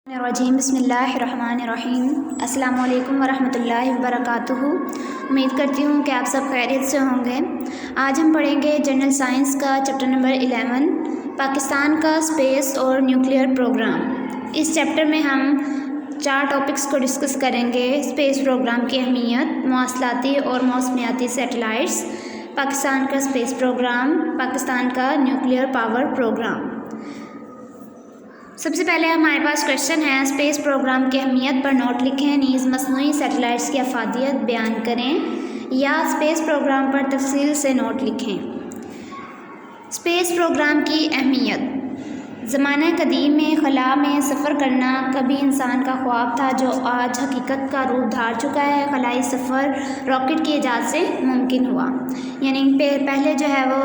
الرجیم بسم اللہ الرحمن الرحیم السلام علیکم ورحمۃ اللہ وبرکاتہ۔ امید کرتی ہوں کہ آپ سب خیریت سے ہوں گے۔ آج ہم پڑھیں گے جنرل سائنس کا چیپٹر نمبر 11 پاکستان کا اسپیس اور نیوکلیئر پروگرام۔ اس چیپٹر میں ہم 4 ٹاپکس کو ڈسکس کریں گے: اسپیس پروگرام کی اہمیت، مواصلاتی اور موسمیاتی سیٹلائٹس، پاکستان کا اسپیس پروگرام، پاکستان کا نیوکلیئر پاور پروگرام۔ سب سے پہلے ہمارے پاس کویشچن ہے، اسپیس پروگرام کی اہمیت پر نوٹ لکھیں، نیز مصنوعی سیٹلائٹس کی افادیت بیان کریں، یا اسپیس پروگرام پر تفصیل سے نوٹ لکھیں۔ اسپیس پروگرام کی اہمیت: زمانہ قدیم میں خلا میں سفر کرنا کبھی انسان کا خواب تھا جو آج حقیقت کا روپ دھار چکا ہے۔ خلائی سفر راکٹ کی ایجاد سے ممکن ہوا۔ یعنی پہلے جو ہے وہ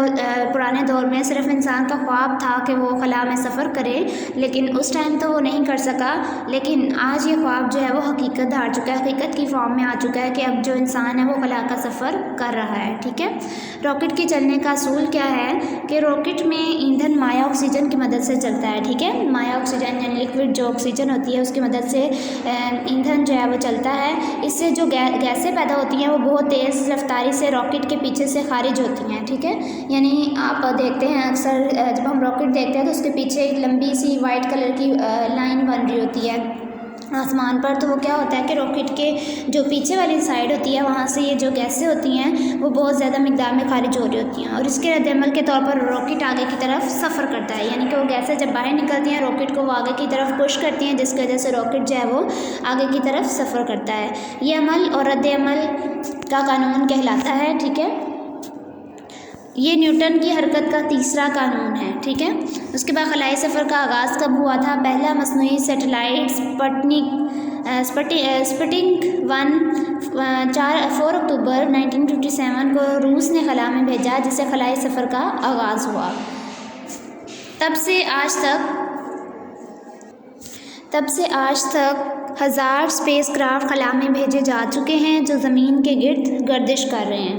پرانے دور میں صرف انسان کا خواب تھا کہ وہ خلا میں سفر کرے، لیکن اس ٹائم تو وہ نہیں کر سکا، لیکن آج یہ خواب جو ہے وہ حقیقت دھار چکا ہے، حقیقت کی فارم میں آ چکا ہے کہ اب جو انسان ہے وہ خلا کا سفر کر رہا ہے۔ ٹھیک ہے، راکٹ کے چلنے کا اصول کیا ہے کہ راکٹ میں ایندھن مائع آکسیجن کی مدد سے چلتا ہے۔ ٹھیک ہے، مائع آکسیجن یعنی لکوڈ جو آکسیجن ہوتی ہے اس کی مدد سے ایندھن جو ہے وہ چلتا ہے۔ اس سے جو گیسیں پیدا ہوتی ہیں وہ بہت تیز رفتاری سے راکٹ کے پیچھے سے خارج ہوتی ہیں۔ ٹھیک ہے، یعنی آپ دیکھتے ہیں اکثر جب ہم راکٹ دیکھتے ہیں تو اس کے پیچھے ایک لمبی سی وائٹ کلر کی لائن بن رہی ہوتی ہے آسمان پر، تو وہ کیا ہوتا ہے کہ راکٹ کے جو پیچھے والی سائڈ ہوتی ہے وہاں سے یہ جو گیسیں ہوتی ہیں وہ بہت زیادہ مقدار میں خارج ہو رہی ہوتی ہیں، اور اس کے رد عمل کے طور پر راکٹ آگے کی طرف سفر کرتا ہے۔ یعنی کہ وہ گیسیں جب باہر نکلتی ہیں راکٹ کو وہ آگے کی طرف پش کرتی ہیں، جس کی وجہ سے راکٹ جو ہے وہ آگے کی طرف سفر کرتا ہے۔ یہ عمل اور رد عمل کا قانون کہلاتا ہے۔ ٹھیک ہے، یہ نیوٹن کی حرکت کا تیسرا قانون ہے۔ ٹھیک ہے، اس کے بعد خلائی سفر کا آغاز کب ہوا تھا؟ پہلا مصنوعی سیٹلائٹ سپوتنک 1 4 اکتوبر 1957 کو روس نے خلا میں بھیجا، جس سے خلائی سفر کا آغاز ہوا۔ تب سے آج تک 1000 اسپیس کرافٹ خلا میں بھیجے جا چکے ہیں جو زمین کے گرد گردش کر رہے ہیں۔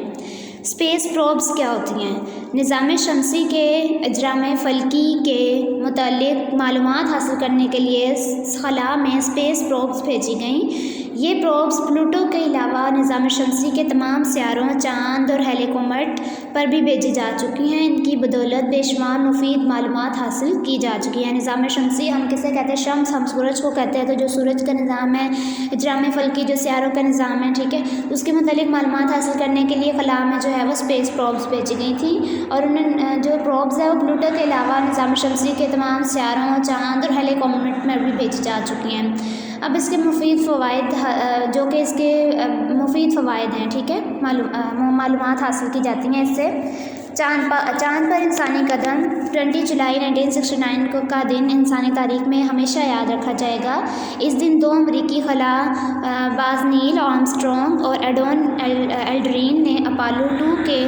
اسپیس پروبس کیا ہوتی ہیں؟ نظام شمسی کے اجرام فلکی کے متعلق معلومات حاصل کرنے کے لیے خلا میں اسپیس پروبس بھیجی گئیں۔ یہ پروبس پلوٹو کے علاوہ نظام شمسی کے تمام سیاروں، چاند اور ہیلیکومٹ پر بھی بھیجی جا چکی ہیں۔ ان کی بدولت بے شمار مفید معلومات حاصل کی جا چکی ہیں۔ نظام شمسی ہم کسے کہتے ہیں؟ شمس، ہم سورج کو کہتے ہیں، تو جو سورج کا نظام ہے، اجرام فلکی جو سیاروں کا نظام ہے، ٹھیک ہے، اس کے متعلق معلومات حاصل کرنے کے لیے خلا میں جو ہے وہ اسپیس پروبس بھیجی گئی تھیں، اور انہیں جو پروبس ہے وہ پلوٹو کے علاوہ نظام شمسی کے تمام سیاروں، چاند اور ہیلیکومٹ میں بھی بھیجی جا چکی ہیں۔ اب اس کے مفید فوائد جو کہ اس کے مفید فوائد ہیں، ٹھیک ہے، معلومات حاصل کی جاتی ہیں اس سے۔ چاند پر انسانی قدم 20 جولائی 1969 کا دن انسانی تاریخ میں ہمیشہ یاد رکھا جائے گا۔ اس دن 2 امریکی خلا باز نیل آرمسٹرانگ اور ایڈون ایلڈرین نے اپولو 2 کے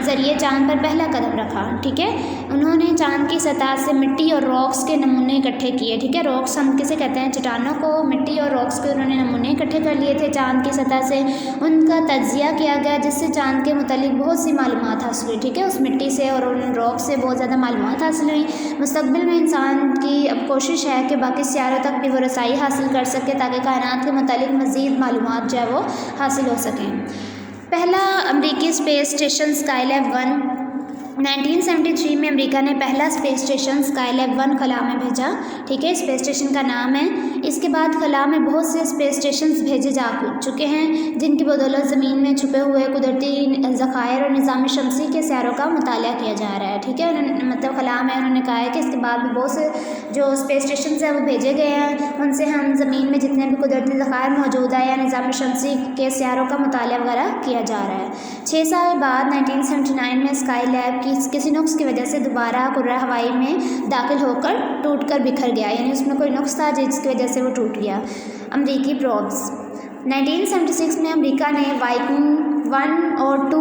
ذریعے چاند پر پہلا قدم رکھا۔ ٹھیک ہے، انہوں نے چاند کی سطح سے مٹی اور راکس کے نمونے اکٹھے کیے۔ ٹھیک ہے، راکس ہم کسے کہتے ہیں؟ چٹانوں کو۔ مٹی اور راکس کے انہوں نے نمونے اکٹھے کر لیے تھے چاند کی سطح سے، ان کا تجزیہ کیا گیا جس سے چاند کے متعلق بہت سی معلومات حاصل ہوئی۔ ٹھیک ہے، اس مٹی سے اور ان راکس سے بہت زیادہ معلومات حاصل ہوئی۔ مستقبل میں انسان کی اب کوشش ہے کہ باقی سیاروں تک بھی وہ رسائی حاصل کر سکے تاکہ کائنات کے متعلق مزید معلومات جو ہے وہ حاصل ہو سکیں۔ پہلا امریکی اسپیس اسٹیشن اسکائی لیب 1 1973 میں امریکہ نے پہلا اسپیس اسٹیشن اسکائی لیب 1 خلا میں بھیجا۔ ٹھیک ہے، اسپیس اسٹیشن کا نام ہے۔ اس کے بعد خلا میں بہت سے اسپیس اسٹیشنز بھیجے جا چکے ہیں جن کی بدولت زمین میں چھپے ہوئے قدرتی ذخائر اور نظام شمسی کے سیاروں کا مطالعہ کیا جا رہا ہے۔ ٹھیک ہے، مطلب خلا میں انہوں نے کہا ہے کہ اس کے بعد بھی بہت سے جو اسپیس اسٹیشنز ہیں وہ بھیجے گئے ہیں، ان سے ہم زمین میں جتنے بھی قدرتی ذخائر موجود ہیں یا نظام شمسی کے سیاروں کا مطالعہ وغیرہ کیا جا رہا ہے۔ 6 سال بعد 1979 میں اسکائی لیب کی کسی نقص کی وجہ سے دوبارہ کرۂ ہوائی میں داخل ہو کر ٹوٹ کر بکھر گیا، یعنی اس میں کوئی نقص تھا جس کی وجہ سے وہ ٹوٹ گیا۔ امریکی پروبس 1976 میں امریکہ نے وائکنگ 1 اور 2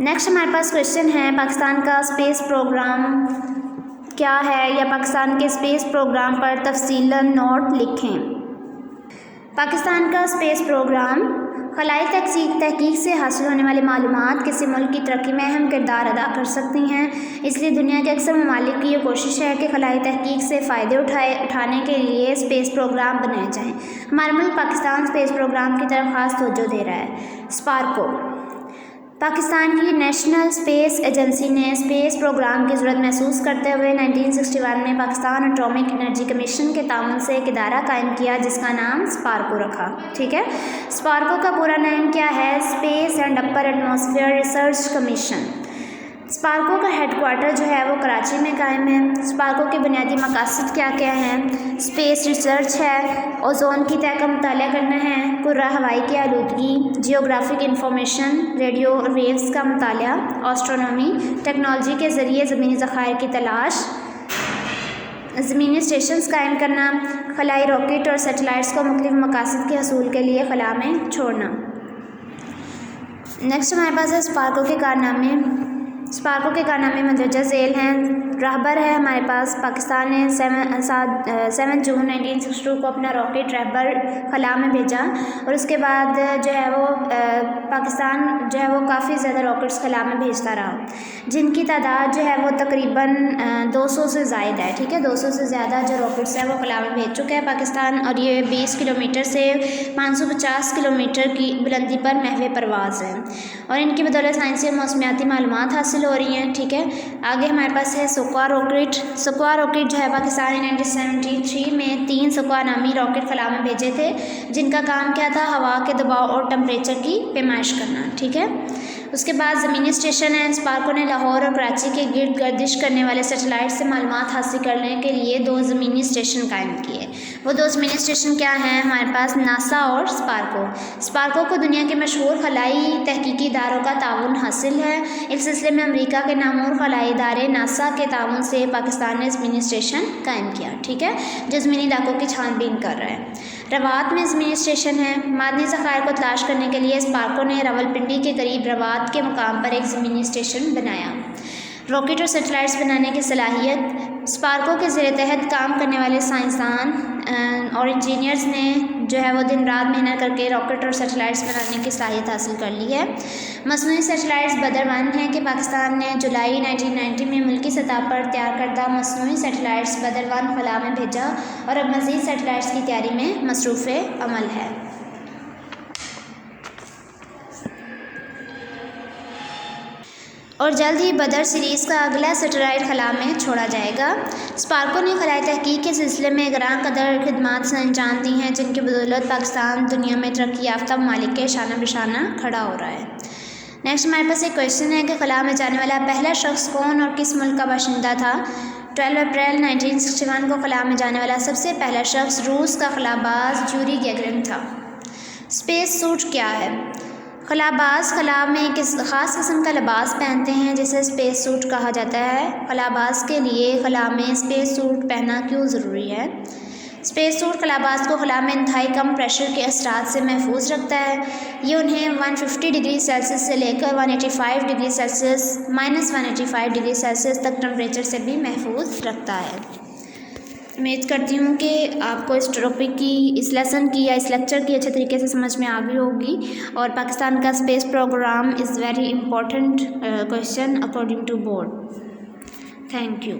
نیکسٹ ہمارے پاس کویشچن ہے پاکستان کا اسپیس پروگرام کیا ہے، یا پاکستان کے اسپیس پروگرام پر تفصیلاً نوٹ لکھیں۔ پاکستان کا اسپیس پروگرام خلائی تحقیق سے حاصل ہونے والی معلومات کسی ملک کی ترقی میں اہم کردار ادا کر سکتی ہیں، اس لیے دنیا کے اکثر ممالک کی یہ کوشش ہے کہ خلائی تحقیق سے فائدے اٹھانے کے لیے اسپیس پروگرام بنائے جائیں۔ ہمارا ملک پاکستان اسپیس پروگرام کی طرف خاص توجہ دے رہا ہے۔ اسپارکو پاکستان کی نیشنل اسپیس ایجنسی نے اسپیس پروگرام کی ضرورت محسوس کرتے ہوئے 1961 میں پاکستان اٹامک انرجی کمیشن کے تعاون سے ایک ادارہ قائم کیا جس کا نام اسپارکو رکھا۔ ٹھیک ہے، اسپارکو کا پورا نام کیا ہے؟ Space and upper atmosphere research commission. SUPARCO کا ہیڈ کوارٹر جو ہے وہ کراچی میں قائم ہے۔ اسپارکو کے بنیادی مقاصد کیا کیا ہیں؟ اسپیس ریسرچ ہے، اوزون کی تہ کا مطالعہ کرنا ہے، کرۂ ہوائی کی آلودگی، جیوگرافک انفارمیشن، ریڈیو ویوز کا مطالعہ، آسٹرونومی، ٹیکنالوجی کے ذریعے زمینی ذخائر کی تلاش، زمینی اسٹیشنز قائم کرنا، خلائی راکٹ اور سیٹلائٹس کو مختلف مقاصد کے حصول کے لیے خلا میں چھوڑنا۔ نیکسٹ ہمارے پاس ہے اسپارکو کے کارنامے۔ اسپارکو کے کارنامے مندرجہ ذیل ہیں۔ رہبر ہے ہمارے پاس پاکستان نے 7 جون 1962 کو اپنا راکٹ رہبر خلا میں بھیجا، اور اس کے بعد جو ہے وہ پاکستان جو ہے وہ کافی زیادہ راکٹس خلا میں بھیجتا رہا، جن کی تعداد جو ہے وہ تقریباً 200 سے زائد ہے۔ ٹھیک ہے، 200 سے زیادہ جو راکٹس ہیں وہ خلا میں بھیج چکا ہے پاکستان، اور یہ 20 کلومیٹر سے 550 کلومیٹر کی بلندی پر محو پرواز ہے، اور ان کی بدولت سائنسی اور موسمیاتی معلومات حاصل ہو رہی ہیں۔ ٹھیک ہے، آگے ہمارے پاس ہے سکوا راکٹ۔ سکوا راکٹ جو ہے پاکستان نے 1973 میں 3 سکوا نامی راکٹ خلا میں بھیجے تھے، جن کا کام کیا تھا؟ ہوا کے دباؤ اور ٹمپریچر کی پیمائش کرنا۔ ٹھیک ہے، اس کے بعد زمینی اسٹیشن ہے۔ اسپارکو نے لاہور اور کراچی کے گرد گردش کرنے والے سیٹلائٹ سے معلومات حاصل کرنے کے لیے 2 زمینی اسٹیشن قائم کیے۔ وہ 2 زمینی اسٹیشن کیا ہیں؟ ہمارے پاس ناسا اور اسپارکو۔ اسپارکو کو دنیا کے مشہور خلائی تحقیقی اداروں کا تعاون حاصل ہے۔ اس سلسلے میں امریکہ کے نامور خلائی ادارے ناسا کے تعاون سے پاکستان نے زمینی اسٹیشن قائم کیا۔ ٹھیک ہے، جو زمینی علاقوں کی چھان بین کر رہا ہے۔ روات میں زمینی اسٹیشن ہے۔ معدنی ذخائر کو تلاش کرنے کے لیے اسپارکو نے راولپنڈی کے قریب روات کے مقام پر ایک زمینی اسٹیشن بنایا۔ راکٹ اور سیٹلائٹس بنانے کی صلاحیت۔ اسپارکو کے زیر تحت کام کرنے والے سائنسدان اور انجینئرز نے جو ہے وہ دن رات محنت کر کے راکٹ اور سیٹلائٹس بنانے کی صلاحیت حاصل کر لی ہے۔ مصنوعی سیٹلائٹس بدر 1 ہے کہ پاکستان نے جولائی 1990 میں ملکی سطح پر تیار کردہ مصنوعی سیٹلائٹس بدر 1 خلا میں بھیجا، اور اب مزید سیٹلائٹس کی تیاری میں مصروف عمل ہے۔ اور جلد ہی بدر سیریز کا اگلا سیٹلائٹ خلا میں چھوڑا جائے گا۔ اسپارکو نے خلائی تحقیق کے سلسلے میں گراں قدر خدمات انجام دی ہیں، جن کی بدولت پاکستان دنیا میں ترقی یافتہ ممالک کے شانہ بشانہ کھڑا ہو رہا ہے۔ نیکسٹ ہمارے پاس ایک کویشچن ہے کہ خلا میں جانے والا پہلا شخص کون اور کس ملک کا باشندہ تھا؟ 12 اپریل 1961 کو خلا میں جانے والا سب سے پہلا شخص روس کا خلا باز یوری گیگرن تھا۔ اسپیس سوٹ کیا ہے؟ خلا باز خلا میں ایک خاص قسم کا لباس پہنتے ہیں جسے اسپیس سوٹ کہا جاتا ہے۔ خلا باز کے لیے خلا میں اسپیس سوٹ پہننا کیوں ضروری ہے؟ اسپیس سوٹ خلا باز کو خلا میں انتہائی کم پریشر کے اثرات سے محفوظ رکھتا ہے۔ یہ انہیں 150 ڈگری سیلسیس سے لے کر 185 ڈگری سیلسیس -185 ڈگری سیلسیس تک ٹمپریچر سے بھی محفوظ رکھتا ہے۔ امید کرتی ہوں کہ آپ کو اس ٹاپک کی، اس لیسن کی یا اس لیکچر کی اچھے طریقے سے سمجھ میں آ گئی ہوگی، اور پاکستان کا space program is very important question according to board. Thank you.